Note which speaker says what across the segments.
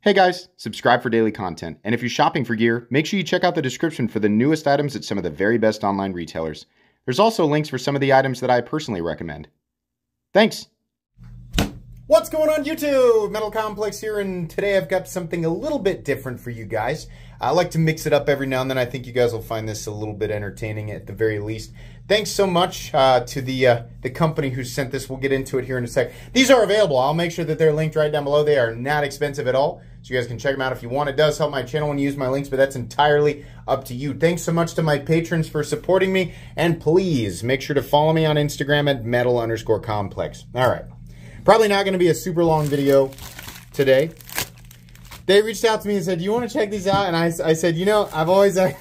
Speaker 1: Hey guys, subscribe for daily content, and if you're shopping for gear, make sure you check out the description for the newest items at some of the very best online retailers. There's also links for some of the items that I personally recommend. Thanks! What's going on YouTube? Metal Complex here, and today I've got something a little bit different for you guys. I like to mix it up every now and then. I think you guys will find this a little bit entertaining at the very least. Thanks so much to the company who sent this. We'll get into it here in a sec. These are available. I'll make sure that they're linked right down below. They are not expensive at all, so you guys can check them out if you want. It does help my channel when you use my links, but that's entirely up to you. Thanks so much to my patrons for supporting me, and please make sure to follow me on Instagram at metal_complex. All right. Probably not going to be a super long video today. They reached out to me and said, "Do you want to check these out?" And I said, you know, I've always, I've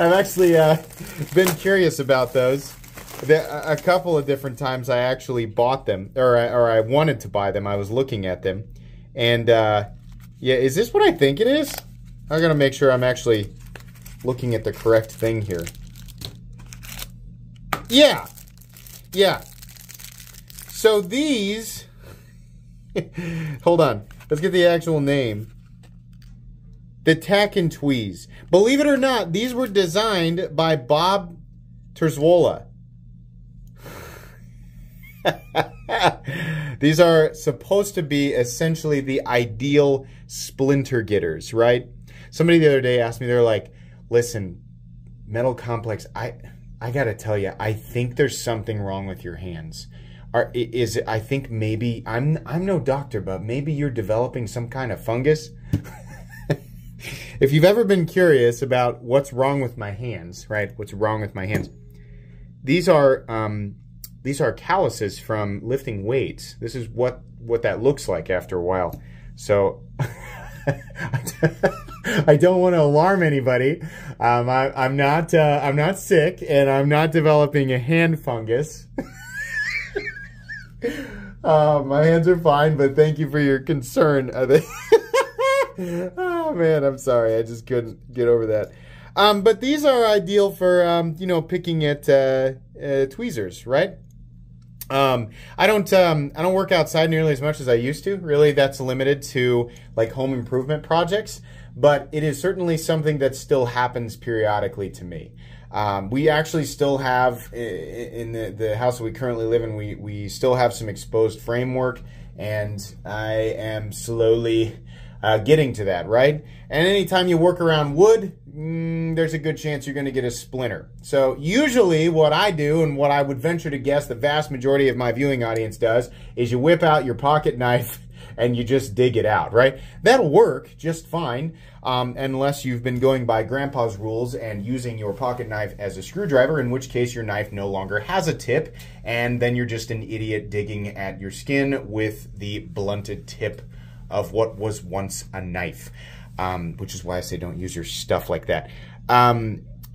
Speaker 1: actually been curious about those. A couple of different times I actually bought them, or I wanted to buy them. I was looking at them. And, yeah, is this what I think it is? I'm going to make sure I'm actually looking at the correct thing here. Yeah. Yeah. So these, hold on, let's get the actual name. The TAC'N'TWEEZE. Believe it or not, these were designed by Bob Terzwola. These are supposed to be essentially the ideal splinter getters, right? Somebody the other day asked me, they're like, listen, Metal Complex, I gotta tell you, I think there's something wrong with your hands. I think maybe, I'm no doctor, but maybe you're developing some kind of fungus. If you've ever been curious about what's wrong with my hands, right? What's wrong with my hands? These are calluses from lifting weights. This is what that looks like after a while. So I don't want to alarm anybody. I'm not sick, and I'm not developing a hand fungus. My hands are fine, but thank you for your concern. Oh man, I'm sorry. I just couldn't get over that. But these are ideal for, you know, picking at tweezers, right? I don't work outside nearly as much as I used to. Really, that's limited to like home improvement projects, but it is certainly something that still happens periodically to me. We actually still have, in the house that we currently live in, we still have some exposed framework, and I am slowly getting to that, right? And anytime you work around wood, there's a good chance you're going to get a splinter. So usually what I do, and what I would venture to guess the vast majority of my viewing audience does, is you whip out your pocket knife and you just dig it out, right? That'll work just fine, unless you've been going by grandpa's rules and using your pocket knife as a screwdriver, in which case your knife no longer has a tip, and then you're just an idiot digging at your skin with the blunted tip of what was once a knife, which is why I say don't use your stuff like that.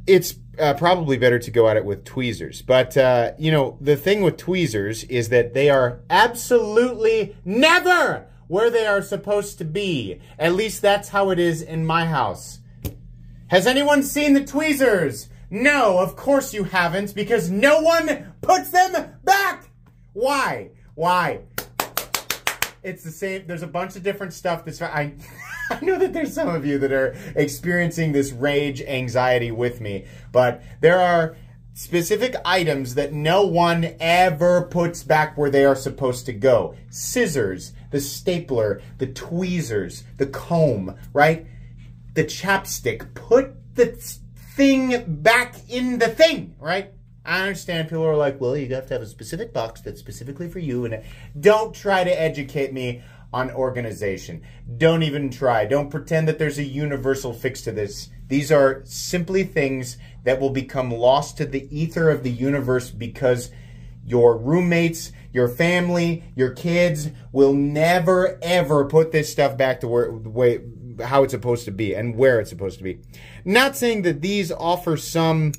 Speaker 1: It's probably better to go at it with tweezers. But, you know, the thing with tweezers is that they are absolutely never where they are supposed to be. At least that's how it is in my house. Has anyone seen the tweezers? No, of course you haven't, because no one puts them back. Why? Why? It's the same. There's a bunch of different stuff that's... I know that there's some of you that are experiencing this rage anxiety with me, but there are specific items that no one ever puts back where they are supposed to go. Scissors, the stapler, the tweezers, the comb, right? The chapstick. Put the thing back in the thing, right? I understand people are like, well, you have to have a specific box that's specifically for you. And don't try to educate me on organization. Don't even try. Don't pretend that there's a universal fix to this. These are simply things that will become lost to the ether of the universe because your roommates, your family, your kids will never, ever put this stuff back to how it's supposed to be and where it's supposed to be. Not saying that these offer some,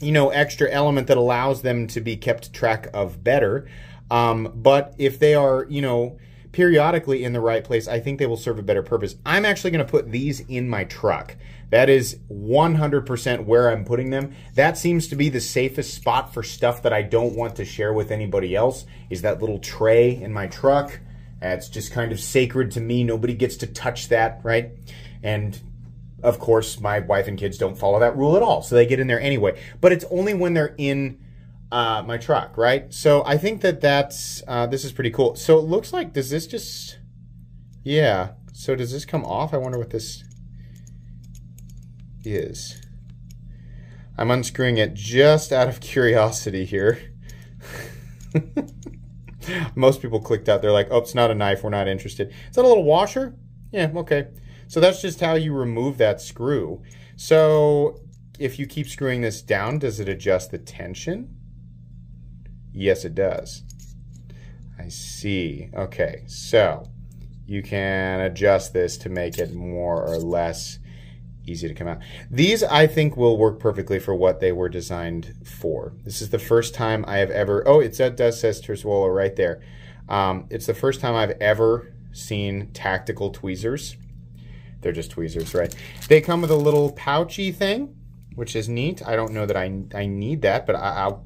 Speaker 1: you know, extra element that allows them to be kept track of better. But if they are, you know, periodically in the right place, I think they will serve a better purpose. I'm actually going to put these in my truck. That is 100% where I'm putting them. That seems to be the safest spot for stuff that I don't want to share with anybody else, is that little tray in my truck. It's just kind of sacred to me. Nobody gets to touch that, right? And of course, my wife and kids don't follow that rule at all, so they get in there anyway. But it's only when they're in my truck, right? So I think that that's, this is pretty cool. So it looks like, does this just, yeah. So does this come off? I wonder what this is. I'm unscrewing it just out of curiosity here. Most people clicked out. They're like, oh, it's not a knife. We're not interested. Is that a little washer? Yeah, okay. So that's just how you remove that screw. So if you keep screwing this down, does it adjust the tension? Yes, it does. I see. Okay, so you can adjust this to make it more or less easy to come out. These, I think, will work perfectly for what they were designed for. This is the first time I have ever, oh, it does says Terzuola right there. It's the first time I've ever seen tactical tweezers. They're just tweezers, right? They come with a little pouchy thing, which is neat. I don't know that I need that, but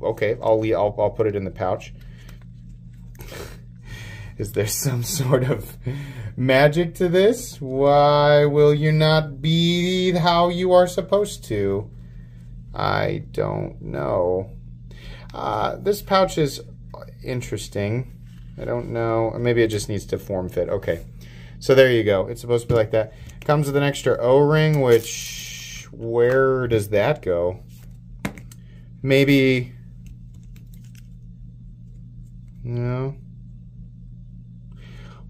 Speaker 1: okay, I'll put it in the pouch. Is there some sort of magic to this? Why will you not be how you are supposed to? I don't know. This pouch is interesting. I don't know. Maybe it just needs to form fit. Okay. So there you go. It's supposed to be like that. Comes with an extra O-ring, which, where does that go? Maybe, no.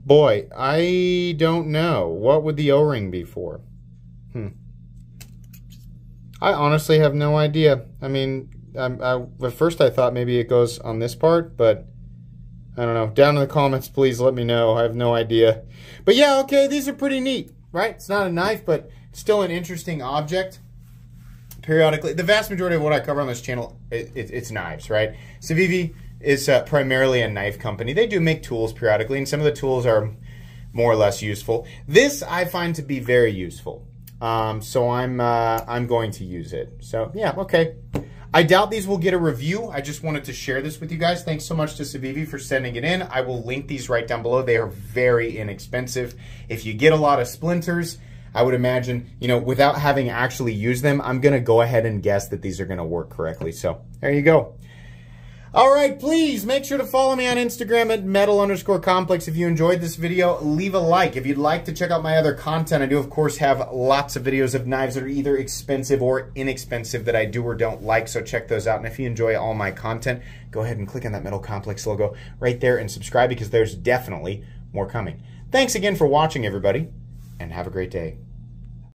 Speaker 1: Boy, I don't know. What would the O-ring be for? I honestly have no idea. I mean, at first I thought maybe it goes on this part, but I don't know. Down in the comments, please let me know. I have no idea. But yeah, okay, these are pretty neat, right? It's not a knife, but still an interesting object. Periodically, the vast majority of what I cover on this channel, it's knives, right? Civivi is primarily a knife company. They do make tools periodically, and some of the tools are more or less useful. This I find to be very useful, so I'm going to use it. So yeah, okay. I doubt these will get a review. I just wanted to share this with you guys. Thanks so much to Civivi for sending it in. I will link these right down below. They are very inexpensive. If you get a lot of splinters, I would imagine, you know, without having actually used them, I'm going to go ahead and guess that these are going to work correctly. So there you go. All right, please make sure to follow me on Instagram at metal_complex. If you enjoyed this video, leave a like. If you'd like to check out my other content, I do, of course, have lots of videos of knives that are either expensive or inexpensive that I do or don't like, so check those out. And if you enjoy all my content, go ahead and click on that Metal Complex logo right there and subscribe, because there's definitely more coming. Thanks again for watching, everybody, and have a great day.